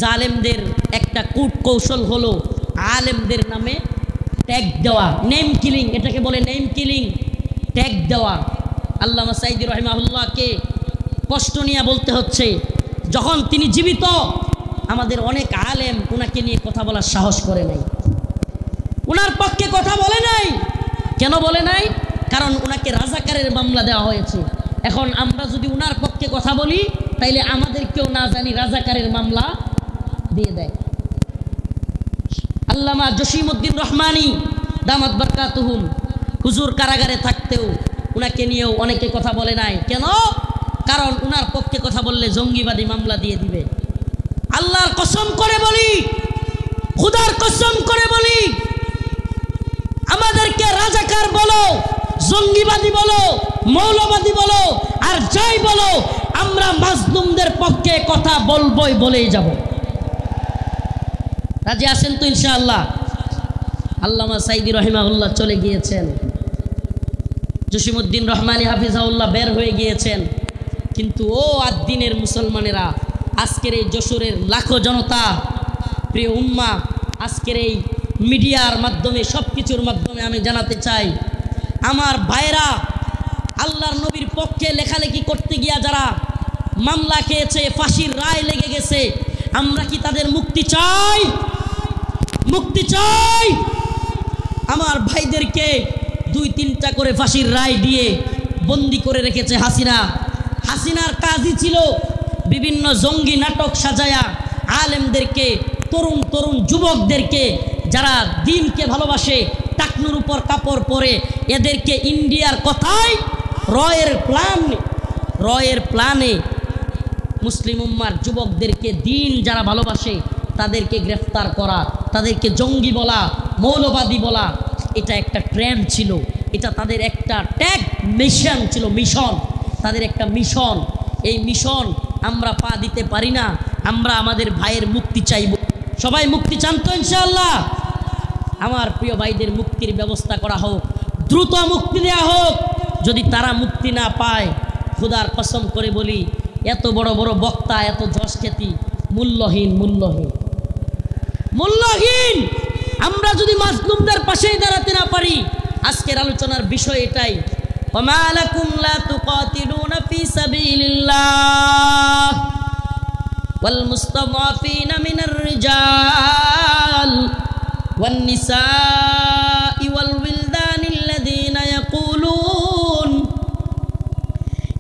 জালেমদের একটা কূট কৌশল হলো আলেমদের নামে ট্যাগ দেওয়া, নেম কিলিং, এটাকে বলে নেম কিলিং, ট্যাগ দেওয়া। আল্লামা সাঈদী রাহিমাহুল্লাহকে কষ্ট নিয়ে বলতে হচ্ছে, যখন তিনি জীবিত আমাদের অনেক আলেম ওনাকে নিয়ে কথা বলার সাহস করে নাই, ওনার পক্ষে কথা বলে নাই। কেন বলে নাই? কারণ ওনাকে রাজাকারের মামলা দেওয়া হয়েছে। এখন আমরা যদি ওনার পক্ষে কথা বলি, তাইলে আমাদেরকেও না জানি রাজাকারের মামলা দিয়ে দেয়। আল্লামা জসিমউদ্দিন রহমানী দামাত বারকাতুহুম, হুজুর কারাগারে থাকতেও ওনাকে নিয়েও অনেকে কথা বলে নাই। কেন? কারণ ওনার পক্ষে কথা বললে জঙ্গিবাদী মামলা দিয়ে দিবে। আল্লাহর কসম করে বলি, খুদার কসম করে বলি, আমাদেরকে রাজাকার বলো, জঙ্গিবাদী বলো, মৌলবাদী বলো, আর যাই বলো, আমরা মাজলুমদের পক্ষে কথা বলবই, বলেই যাব। রাজি আছেন তো ইনশাআল্লাহ? আল্লামা সাঈদী রাহিমাহুল্লাহ চলে গিয়েছেন, জসিমউদ্দিন রহমানী হাফিজাহুল্লাহ বের হয়ে গিয়েছেন, কিন্তু ও আদ্দিনের মুসলমানেরা, আজকের এই যশোরের লাখো জনতা, প্রিয় উম্মা, আজকের এই মিডিয়ার মাধ্যমে, সব কিছুর মাধ্যমে আমি জানাতে চাই, আমার ভাইরা আল্লাহর নবীর পক্ষে লেখালেখি করতে গিয়া যারা মামলা খেয়েছে, ফাঁসির রায় লেগে গেছে, আমরা কি তাদের মুক্তি চাই? মুক্তি চাই। আমার ভাইদেরকে 2-3টা করে ফাঁসির রায় দিয়ে বন্দি করে রেখেছে হাসিনা। হাসিনার কাজই ছিল বিভিন্ন জঙ্গি নাটক সাজায়া আলেমদেরকে, তরুণ তরুণ যুবকদেরকে যারা দিনকে ভালোবাসে, টাকনুর উপর কাপড় পরে, এদেরকে ইন্ডিয়ার কথায় রয়ের প্ল্যানে মুসলিম উম্মার যুবকদেরকে, দিন যারা ভালোবাসে তাদেরকে গ্রেফতার করা, তাদেরকে জঙ্গি বলা, মৌলবাদী বলা, এটা একটা ট্রেন্ড ছিল, এটা তাদের একটা ট্যাগ মিশন ছিল, মিশন, তাদের একটা মিশন। এই মিশন আমরা পা দিতে পারি না। আমরা আমাদের ভাইয়ের মুক্তি চাইব। সবাই মুক্তি চান তো ইনশাআল্লাহ? আমার প্রিয় ভাইদের মুক্তির ব্যবস্থা করা হোক, দ্রুত মুক্তি দেওয়া হোক। যদি তারা মুক্তি না পায়, খুদার কসম করে বলি, এত বড় বড় বক্তা, এত যশ খ্যাতি মূল্যহীন, মূল্যহীন, মূল্যহীন। আমরা যদি মাজলুমদের পাশেই দাঁড়াতে না পারি, আজকের আলোচনার বিষয় এটাই, وما لكم لا تقاتلون في سبيل الله والمستضعفين من الرجال والنساء والولدان الذين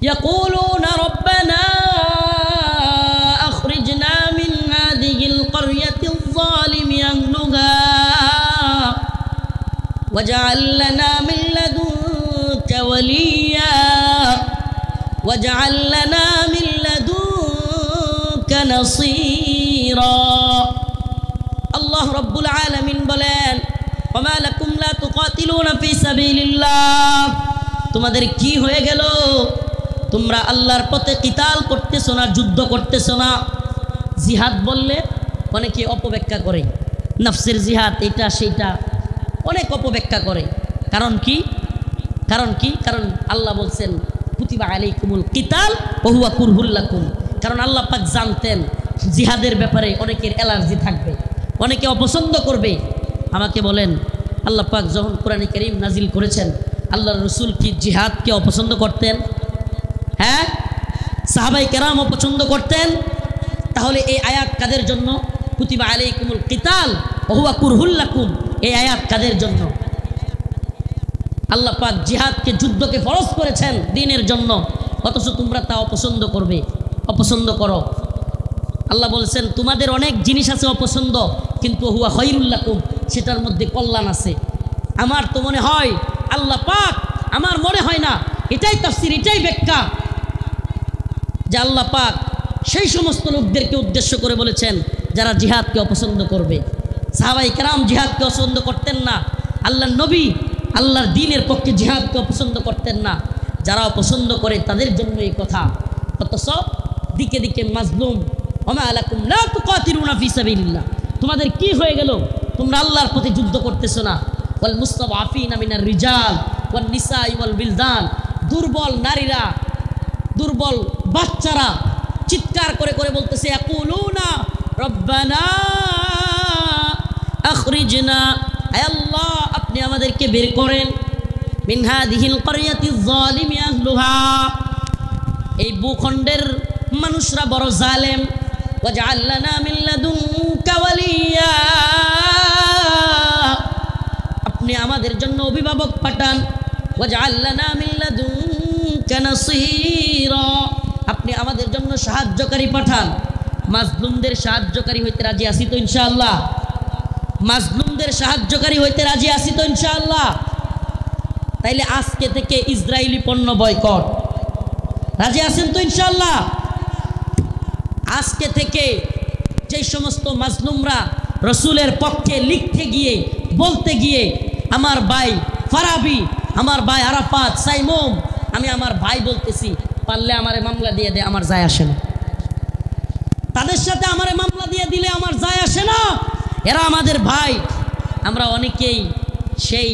يقولون ربنا أخرجنا من هذه القرية الظالم أهلها واجعل لنا من لدنك وليا واجعل لنا من لدنك نصيرا الله رب العالمين বলেন وما لكم لا تقاتلون في سبيل الله তোমাদের কি হয়ে গেল তোমরা আল্লাহর পথে কিতাল করতেছ না যুদ্ধ করতেছ না জিহাদ বললে অনেকে অপব্যাখ্যা করে নফসের জিহাদ এটা সেটা অনেক অপব্যাখ্যা করে কারণ কি কারণ আল্লাহ বলছেন কুতিবা আলাইকুমুল কিতাল ওয়া হুয়া কুরহুল লাকুম কারণ আল্লাহ পাক জানতেন জিহাদের ব্যাপারে অনেকের অ্যালার্জি থাকবে অনেকে অপছন্দ করবে আমাকে বলেন আল্লাহ পাক যখন কোরআনে কারীম নাজিল করেছেন আল্লাহর রাসূল কি জিহাদকে অপছন্দ করতেন হ্যাঁ সাহাবায়ে কেরাম অপছন্দ করতেন তাহলে এই আয়াত কাদের জন্য কুতিবা আলাইকুমুল কিতাল ওয়া হুয়া কুরহুল লাকুম এই আয়াত কাদের জন্য আল্লাহ পাক জিহাদকে যুদ্ধকে ফরজ করেছেন দ্বীনের জন্য অথচ তোমরা তা অপছন্দ করো আল্লাহ বলেছেন তোমাদের অনেক জিনিস আছে অপছন্দ কিন্তু হুয়া খায়রুল লাকুম সেটার মধ্যে কল্যাণ আছে আমার তো মনে হয় আল্লাহ পাক আমার মনে হয় না এটাই তাফসীর এটাই ব্যাখ্যা যে আল্লাহ পাক সেই সমস্ত লোকদেরকে উদ্দেশ্য করে বলেছেন যারা জিহাদকে অপছন্দ করবে সাহাবায়ে কেরাম জিহাদকে অপছন্দ করতেন না আল্লাহর নবী আল্লাহর দ্বীনের পক্ষে জিহাদকে অপছন্দ করতেন না যারা অপছন্দ করে তাদের জন্য এই কথা অথচ দিকে দিকে মাজলুম ওমা লাকুম লা তুকাতিলুনা ফি সাবিলিল্লাহ তোমাদের কি হয়ে গেল তোমরা আল্লাহর পথে যুদ্ধ করতেছ না ওয়াল মুস্তাদআফিনা মিনার রিজাল ওয়ান নিসাই ওয়াল বিলদান দুর্বল নারীরা দুর্বল বাচ্চারা চিৎকার করে করে বলতেছে ইয়াকুলুনা রব্বানা আখরিজনা আয় আল্লাহ আপনি আমাদেরকে বের করেন মিন হাযিহিল ক্বরিয়াতিজ যালিমি আহলুহা এই ভূখণ্ডের মানুষরা বড় জালেম ওয়াজআল লানা মিন লাদুনকা ওয়ালিয়া আপনি আমাদের জন্য অভিভাবক পাঠান ওয়াজআল লানা মিন লাদুনকা নাসীরা আপনি আমাদের জন্য সাহায্যকারী পাঠান মাজলুমদের সাহায্যকারী হইতে রাজি আছি তো ইনশাআল্লাহ মাজলুমদের সাহায্যকারী হইতে রাজি আছি তো ইনশাআল্লাহ তাইলে আজকে থেকে ইসরায়েলি পণ্য বয়কট রাজি আছেন তো ইনশাআল্লাহ আজকে থেকে যে সমস্ত মাজলুমরা রাসূলের পক্ষে লিখতে গিয়ে বলতে গিয়ে আমার ভাই ফারাবি আমার ভাই আরাফাত সাইমুম আমি আমার ভাই বলতেছি পারলে আমারে মামলা দিয়ে দে আমার যায় আসে না তাদের সাথে আমারে মামলা দিয়ে দিলে আমার যায় আসে না এরা আমাদের ভাই আমরা অনেকেই সেই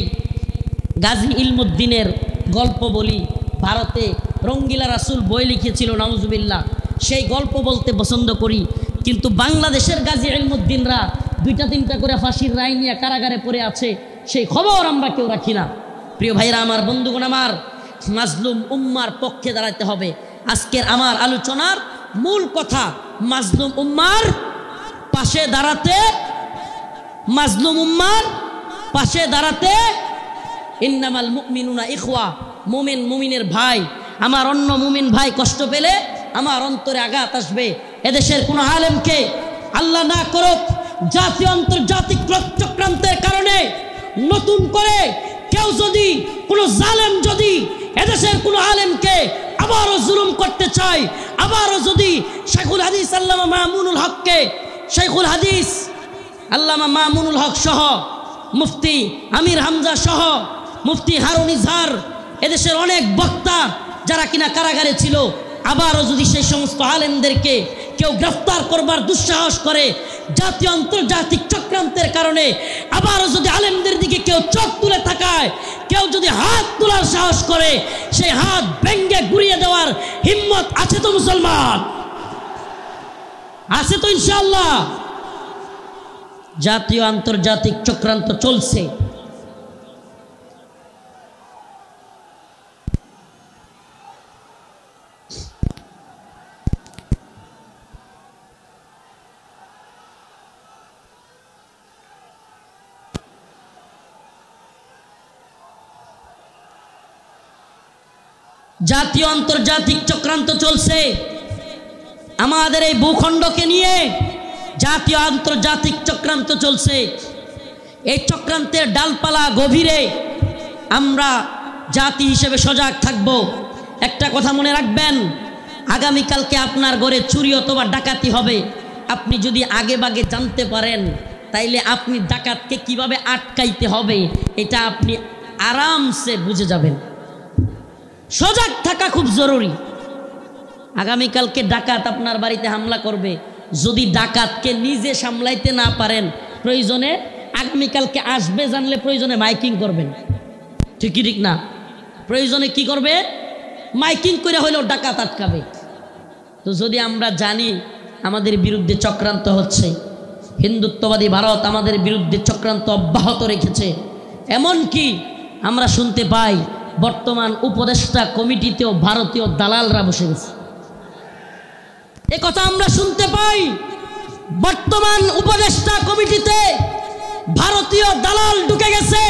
গাজী ইলমুদ্দিনের গল্প বলি ভারতে রঙ্গিলা রাসূল বই লিখেছিল নাউজুবিল্লাহ সেই গল্প বলতে পছন্দ করি কিন্তু বাংলাদেশের গাজী ইলমুদ্দিনরা 2টা-3টা করে ফাঁসির রায় নিয়ে কারাগারে পড়ে আছে সেই খবর আমরা কেউ রাখি না প্রিয় ভাইরা আমার বন্ধুগণ আমার মাজলুম উম্মার পক্ষে দাঁড়াতে হবে আজকের আমার আলোচনার মূল কথা মাজলুম উম্মার পাশে দাঁড়াতে মাজলুম উম্মার পাশে দাঁড়াতে ইন্নামাল মুমিনুনা ইখওয়া মুমিন মুমিনের ভাই আমার অন্য মুমিন ভাই কষ্ট পেলে আমার অন্তরে আঘাত আসবে এদেশের কোনো আলেমকে আল্লাহ না করুক জাতীয় আন্তর্জাতিক চক্রান্তের কারণে নতুন করে কেউ যদি কোনো জালেম যদি এদেশের কোনো আলেমকে আবারও জুলুম করতে চায় আবারও যদি শেখুল হাদিস আল্লামা মামুনুল হককে শেখুল হাদিস আল্লামা মামুনুল হক সহ মুফতি আমির হামজা সহ মুফতি হারুন ইজহার এদেশের অনেক বক্তা যারা কিনা কারাগারে ছিল আবারও যদি সেই সমস্ত আলেমদেরকে কেউ গ্রেফতার করবার দুঃসাহস করে জাতীয় আন্তর্জাতিক চক্রান্তের কারণে আবারও যদি আলেমদের দিকে কেউ চোখ তুলে তাকায় কেউ যদি হাত তোলার সাহস করে সেই হাত ভেঙ্গে গুড়িয়ে দেওয়ার হিম্মত আছে তো মুসলমান আছে তো ইনশাআল্লাহ জাতীয় আন্তর্জাতিক চক্রান্ত চলছে জাতীয় আন্তর্জাতিক চক্রান্ত চলছে আমাদের এই ভূখণ্ডকে নিয়ে। জাতীয় আন্তর্জাতিক চক্রান্ত চলছে। এই চক্রান্তের ডালপালা গভীরে আমরা জাতি হিসেবে সজাগ থাকব। একটা কথা মনে রাখবেন, আগামীকালকে আপনার ঘরে চুরি অথবা ডাকাতি হবে। আপনি যদি আগে ভাগে জানতে পারেন তাইলে আপনি ডাকাতকে কিভাবে আটকাইতে হবে এটা আপনি আরামসে বুঝে যাবেন। সজাগ থাকা খুব জরুরি। আগামীকালকে ডাকাত আপনার বাড়িতে হামলা করবে, যদি ডাকাতকে নিজে সামলাইতে না পারেন প্রয়োজনে আগামীকালকে আসবে জানলে প্রয়োজনে মাইকিং করবেন। ঠিকই ঠিক না? প্রয়োজনে কি করবে? মাইকিং করে হইলেও ডাকাত আটকাবে। তো যদি আমরা জানি আমাদের বিরুদ্ধে চক্রান্ত হচ্ছে, হিন্দুত্ববাদী ভারত আমাদের বিরুদ্ধে চক্রান্ত অব্যাহত রেখেছে, এমনকি আমরা শুনতে পাই বর্তমান উপদেষ্টা কমিটিতেও ভারতীয় দালালরা বসে গেছে। এ কথা আমরা শুনতে পাই, বর্তমান উপদেষ্টা কমিটিতে ভারতীয় দালাল ঢুকে গেছে।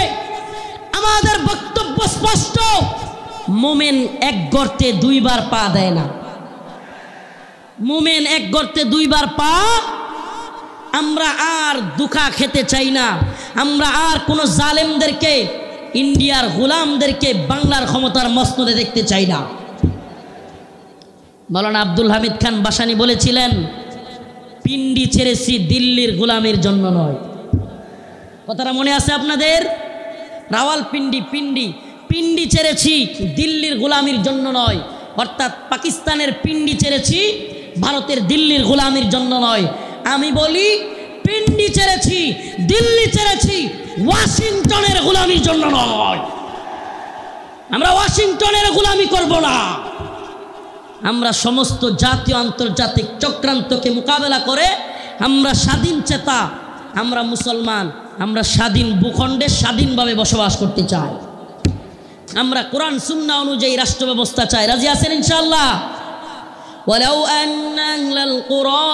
আমাদের বক্তব্য স্পষ্ট, মোমেন এক গর্তে দুইবার পা দেয় না। মোমেন এক গর্তে দুইবার পা। আমরা আর দুঃখা খেতে চাই না। আমরা আর কোনো জালেমদেরকে, ইন্ডিয়ার গোলামদেরকে বাংলার ক্ষমতার মসনদে দেখতে চাই না। মাওলানা আব্দুল হামিদ খান বাসানী বলেছিলেন, পিন্ডি ছেড়েছি দিল্লির গোলামের জন্য নয়। কথাটা মনে আছে আপনাদের? রাওয়ালপিন্ডি পিন্ডি ছেড়েছি দিল্লির গোলামির জন্য নয়। অর্থাৎ পাকিস্তানের পিন্ডি ছেড়েছি, ভারতের দিল্লির গোলামির জন্য নয়। আমি বলি পিন্ডি ছেড়েছি, দিল্লি ছেড়েছি, ওয়াশিংটনের গোলামির জন্য নয়। আমরা ওয়াশিংটনের গোলামি করব না। আমরা সমস্ত জাতীয় আন্তর্জাতিক চক্রান্তকে মোকাবেলা করে আমরা স্বাধীন চেতা, আমরা মুসলমান, আমরা স্বাধীন ভূখণ্ডে স্বাধীনভাবে বসবাস করতে চাই। আমরা কোরআন সুন্নাহ অনুযায়ী রাষ্ট্র ব্যবস্থা চাই। রাজি আছেন ইনশাআল্লাহ? ওয়ালাউ আন্না আহলাল কুরা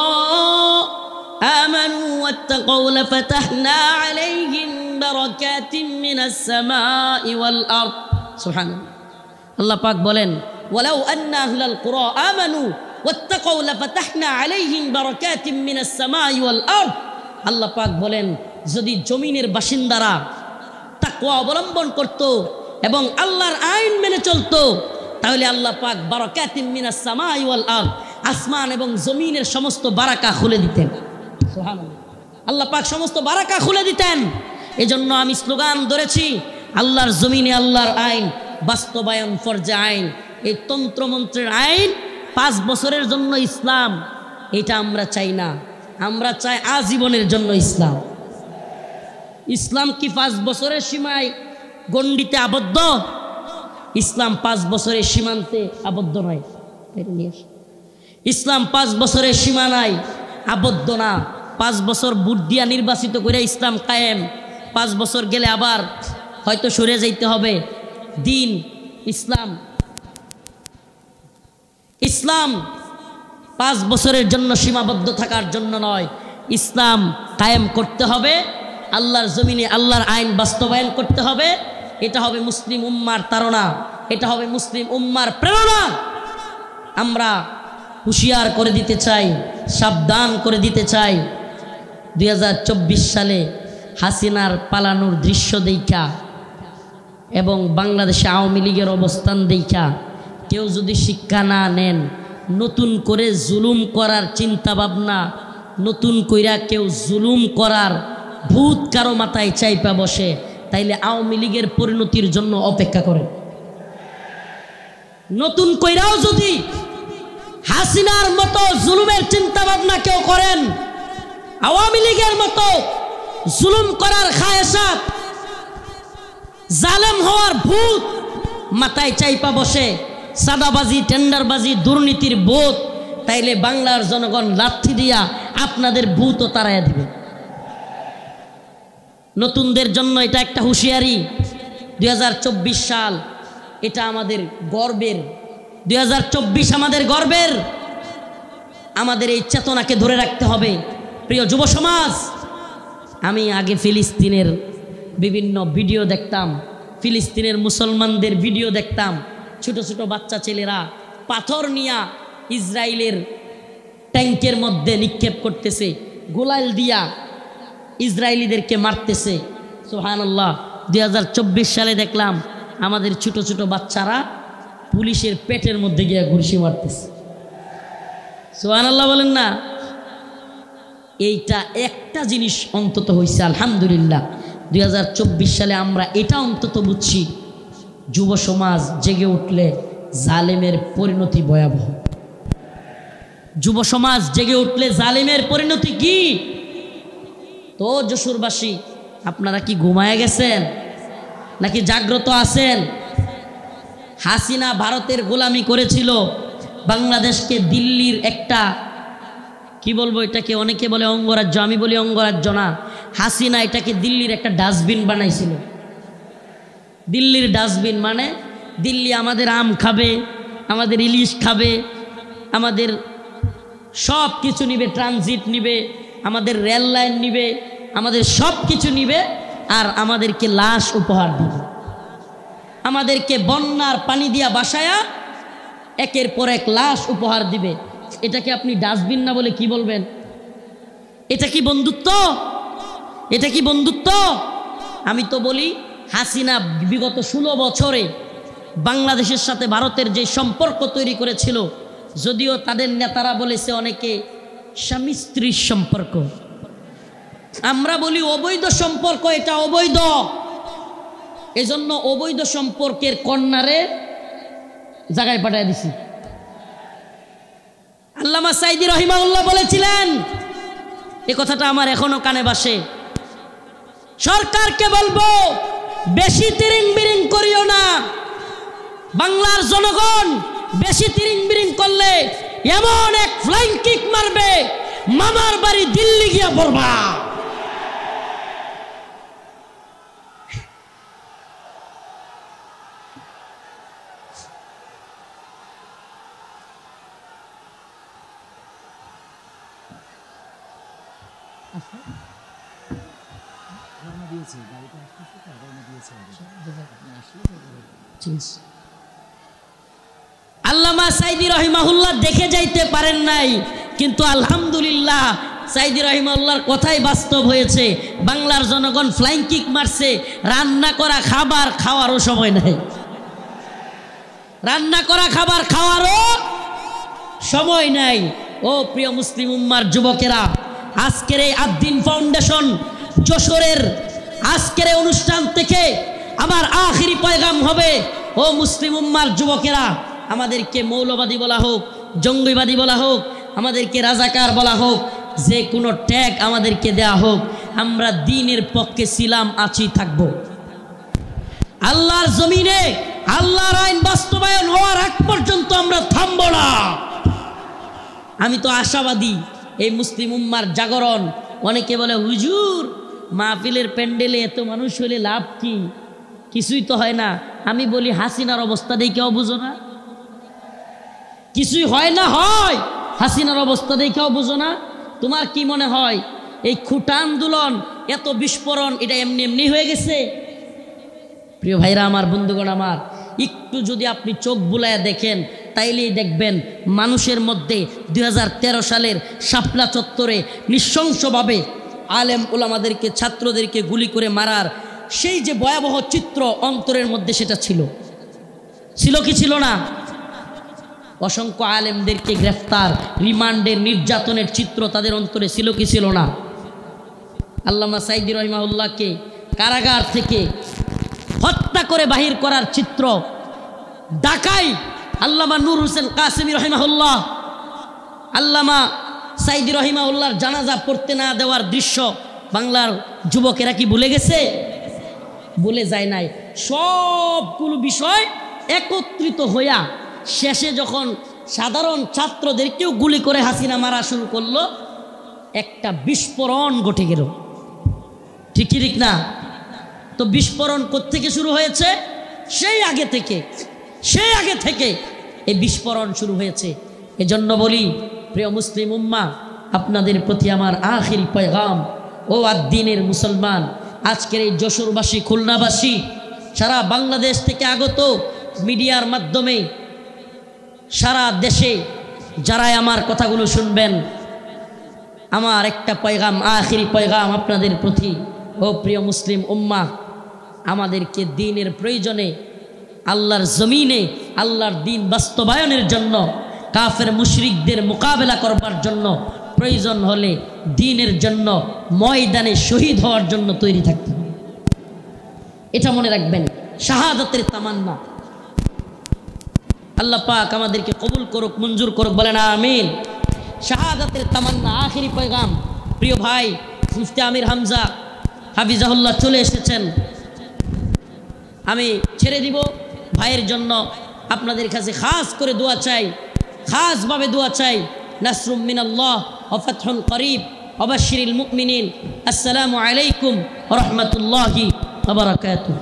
আমানু ওয়াত্তাকাউ লাফাতাহনা আলাইহিম বারাকাতিম মিনাস সামাই ওয়াল আরদ। সুবহানাল্লাহ। আল্লাহ পাক বলেন, ওয়ালাউ আন্না আহলাল কুরা আমানু ওয়াত্তাকাউ লাফাতাহনা আলাইহিম বারাকাতিম মিনাস সামাই ওয়াল আরদ। আল্লাহ পাক বলেন, যদি জমিনের বাসিন্দারা তাকওয়া অবলম্বন করত এবং আল্লাহর আইন মেনে চলতো, তাহলে আল্লাহ পাক বারাকাতিম মিনাস সামাই ওয়াল আরদ, আসমান এবং জমিনের সমস্ত বারাকা খুলে দিতেন। সুবহানাল্লাহ। আল্লাহ পাক সমস্ত বারাকা খুলে দিতেন। এজন্য আমি স্লোগান ধরেছি, আল্লাহর জমিনে আল্লাহর আইন বাস্তবায়ন ফরজে আইন। এই তন্ত্রমন্ত্রের আইন 5 বছরের জন্য ইসলাম, এটা আমরা চাই না। আমরা চাই আজীবনের জন্য ইসলাম। ইসলাম কি 5 বছরের সীমায় গণ্ডিতে আবদ্ধ? ইসলাম 5 বছরের সীমান্তে আবদ্ধ নয়। ইসলাম 5 বছরের সীমানায় আবদ্ধ না। 5 বছর ভোট দিয়া নির্বাচিত করে ইসলাম কায়েম। 5 বছর গেলে আবার হয়তো সরে যাইতে হবে। দিন ইসলাম 5 বছরের জন্য সীমাবদ্ধ থাকার জন্য নয়। ইসলাম কায়েম করতে হবে, আল্লাহর জমিনে আল্লাহর আইন বাস্তবায়ন করতে হবে। এটা হবে মুসলিম উম্মার তাড়না, এটা হবে মুসলিম উম্মার প্রেরণা। আমরা হুঁশিয়ার করে দিতে চাই, সাবধান করে দিতে চাই। 2024 সালে হাসিনার পালানোর দৃশ্য দেখা এবং বাংলাদেশে আওয়ামী লীগের অবস্থান দেখা কেউ যদি শিক্ষা না নেন, নতুন করে জুলুম করার চিন্তা ভাবনা, নতুন কইরা কেউ জুলুম করার ভূত কারো মাথায় চাইপা বসে, তাইলে আওয়ামী লীগের পরিণতির জন্য অপেক্ষা করে। নতুন কইরাও যদি হাসিনার মতো জুলুমের চিন্তা ভাবনা কেউ করেন, আওয়ামী লীগের মতো জুলুম করার খায়েশাত, জালেম হওয়ার ভূত মাথায় চাইপা বসে, সাদাবাজি, টেন্ডারবাজি, দুর্নীতির ভূত, তাইলে বাংলার জনগণ লাথি দিয়া আপনাদের ভূতও তাড়াইয়া দিবে। নতুনদের জন্য এটা একটা হুঁশিয়ারি। 2024 সাল এটা আমাদের গর্বের। 2024 আমাদের গর্বের। আমাদের এই চেতনাকে ধরে রাখতে হবে। প্রিয় যুব সমাজ, আমি আগে ফিলিস্তিনের বিভিন্ন ভিডিও দেখতাম, ফিলিস্তিনের মুসলমানদের ভিডিও দেখতাম। ছোট ছোট বাচ্চা ছেলেরা পাথর নিয়া ইসরায়েলের ট্যাঙ্কের মধ্যে নিক্ষেপ করতেছে, গোলাল দিয়া ইসরায়েলিদেরকে মারতেছে। সুবহানাল্লাহ। 2024 সালে দেখলাম আমাদের ছোট ছোট বাচ্চারা পুলিশের পেটের মধ্যে গিয়া ঘুরশি মারতেছে। সুবহানাল্লাহ বলেন না। এইটা একটা জিনিস অন্তত হয়েছে আলহামদুলিল্লাহ। 2024 সালে আমরা এটা অন্তত বুঝছি, যুব সমাজ জেগে উঠলে জালেমের পরিণতি ভয়াবহ। যুব সমাজ জেগে উঠলে জালেমের পরিণতি কি? তো যশোরবাসী, আপনারা কি ঘুমায় গেছেন নাকি জাগ্রত আছেন? হাসিনা ভারতের গোলামি করেছিল, বাংলাদেশকে দিল্লির একটা কি বলবো, এটাকে অনেকে বলে অঙ্গরাজ্য, আমি বলি অঙ্গরাজ্য না। হাসিনা এটাকে দিল্লির একটা ডাস্টবিন বানাইছিল। দিল্লির ডাস্টবিন মানে দিল্লি আমাদের আম খাবে, আমাদের ইলিশ খাবে, আমাদের সব কিছু নিবে, ট্রানজিট নিবে, আমাদের রেল লাইন নিবে, আমাদের সব কিছু নিবে, আর আমাদেরকে লাশ উপহার দিবে, আমাদেরকে বন্যার পানি দিয়া বাসায়া একের পর এক লাশ উপহার দিবে। এটাকে আপনি ডাস্টবিন না বলে কি বলবেন? এটা কি বন্ধুত্ব? এটা কি বন্ধুত্ব? আমি তো বলি হাসিনা বিগত 16 বছরে বাংলাদেশের সাথে ভারতের যে সম্পর্ক তৈরি করেছিল, যদিও তাদের নেতারা বলেছে অনেকে স্বামী স্ত্রীর সম্পর্ক, আমরা বলি অবৈধ সম্পর্ক, এটা অবৈধ। এজন্য অবৈধ সম্পর্কের কন্যারে জায়গায় পাঠিয়ে দিছি। আল্লামা সাইদি রহিমাহুল্লাহ বলেছিলেন, এ কথাটা আমার এখনো কানে বাসে, সরকারকে বলবো বেশি তিরিং বিরিং করিও না। বাংলার জনগণ বেশি তিরিং বিরিং করলে এমন এক ফ্লাইং কিক মারবে, মামার বাড়ি দিল্লি গিয়া পড়বা। আল্লামা সাইদি রহিমাহুল্লাহ দেখে যাইতে পারেন নাই, কিন্তু আলহামদুলিল্লাহ সাইদি রহিমাহুল্লাহর কথাই বাস্তব হয়েছে। বাংলার জনগণ ফ্লাইং কিক মারছে, রান্না করা খাবার খাওয়ারও সময় নাই, রান্না করা খাবার খাওয়ারও সময় নাই। ও প্রিয় মুসলিম উম্মার যুবকেরা, আজকের এই আদ্দিন ফাউন্ডেশন যশোরের আজকের এই অনুষ্ঠান থেকে আমার আখিরি পয়গাম হবে, ও মুসলিম উম্মার যুবকেরা, আমাদেরকে মৌলবাদী বলা হোক, জঙ্গিবাদী বলা হোক, আমাদেরকে রাজাকার বলা হোক, যে কোনো ট্যাগ আমাদেরকে দেয়া হোক, আমরা দ্বীনের পক্ষে ছিলাম, আছি, থাকব। আল্লাহর জমিনে আল্লাহর আইন বাস্তবায়ন হওয়ার আগ পর্যন্ত আমরা থামব না। আমি তো আশাবাদী এই মুসলিম উম্মার জাগরণ। অনেকে বলে হুজুর মাহফিলের প্যান্ডেলে এত মানুষ হলে লাভ কি? কিছুই তো হয় না। আমি বলি হাসিনার অবস্থা দেখেও বুঝো না? কিছুই হয় না, হয় হাসিনার অবস্থা দেখেও বুঝো না? তোমার কি মনে হয় এই খুঁটা আন্দোলন, এত বিস্ফোরণ, এটা এমনি এমনি হয়ে গেছে? প্রিয় ভাইরা আমার, বন্ধুগণ আমার, একটু যদি আপনি চোখ বুলায়া দেখেন তাইলেই দেখবেন মানুষের মধ্যে 2013 সালের শাপলা চত্বরে নৃশংসভাবে আলেম ওলামাদেরকে, ছাত্রদেরকে গুলি করে মারার সেই যে ভয়াবহ চিত্র অন্তরের মধ্যে, সেটা ছিল কি ছিল না? অসংখ্য আলেমদেরকে গ্রেফতার, রিমান্ডের, নির্যাতনের চিত্র তাদের অন্তরে ছিল কি ছিল না? আল্লামা সাইদি রহিমাহুল্লাহকে কারাগার থেকে হত্যা করে বাহির করার চিত্র, ঢাকায় আল্লামা নূর হোসেন কাসেমি রহিমাহুল্লাহ, আল্লামা সাইদি রহিমাহুল্লাহর জানাজা পড়তে না দেওয়ার দৃশ্য বাংলার যুবকেরা কি ভুলে গেছে? ভুলে যায় নাই। সবগুলো বিষয় একত্রিত হইয়া শেষে যখন সাধারণ ছাত্রদেরকেও গুলি করে হাসিনা মারা শুরু করলো, একটা বিস্ফোরণ ঘটে গেল। ঠিক কি ঠিক না? তো বিস্ফোরণ কোত্থেকে শুরু হয়েছে? সেই আগে থেকে এই বিস্ফোরণ শুরু হয়েছে। এজন্য বলি প্রিয় মুসলিম উম্মা, আপনাদের প্রতি আমার আখিরি পয়গাম, ও আদ্দিনের মুসলমান, আজকের এই যশোরবাসী, খুলনাবাসী, সারা বাংলাদেশ থেকে আগত মিডিয়ার মাধ্যমে সারা দেশে যারাই আমার কথাগুলো শুনবেন, আমার একটা পয়গাম, আখিরি পয়গাম আপনাদের প্রতি। ও প্রিয় মুসলিম উম্মাহ, আমাদেরকে দ্বীনের প্রয়োজনে আল্লাহর জমিনে আল্লাহর দ্বীন বাস্তবায়নের জন্য, কাফের মুশরিকদের মোকাবেলা করবার জন্য প্রয়োজন হলে দ্বীনের জন্য ময়দানে শহীদ হওয়ার জন্য তৈরি থাকতে হবে। এটা মনে রাখবেন, শাহাদাতের তামান্না। আল্লাহ পাক আমাদেরকে কবুল করুক, মঞ্জুর করুক, বলেন আমিন। শাহাদাতের তামান্না, আখিরি পয়গাম। প্রিয় ভাই মুফতি আমির হামজা হাফিজাহুল্লাহ চলে এসেছেন। আমি ছেড়ে দিব ভাইয়ের জন্য। আপনাদের কাছে খাস করে দোয়া চাই, খাসভাবে দোয়া চাই। নাসরুম মিনাল্লাহ ওয়া ফাতহুন করিব ওয়া বাশশিরিল মুমিনিন। আসসালামু আলাইকুম ওয়া রাহমাতুল্লাহি ওয়া বারাকাতুহু।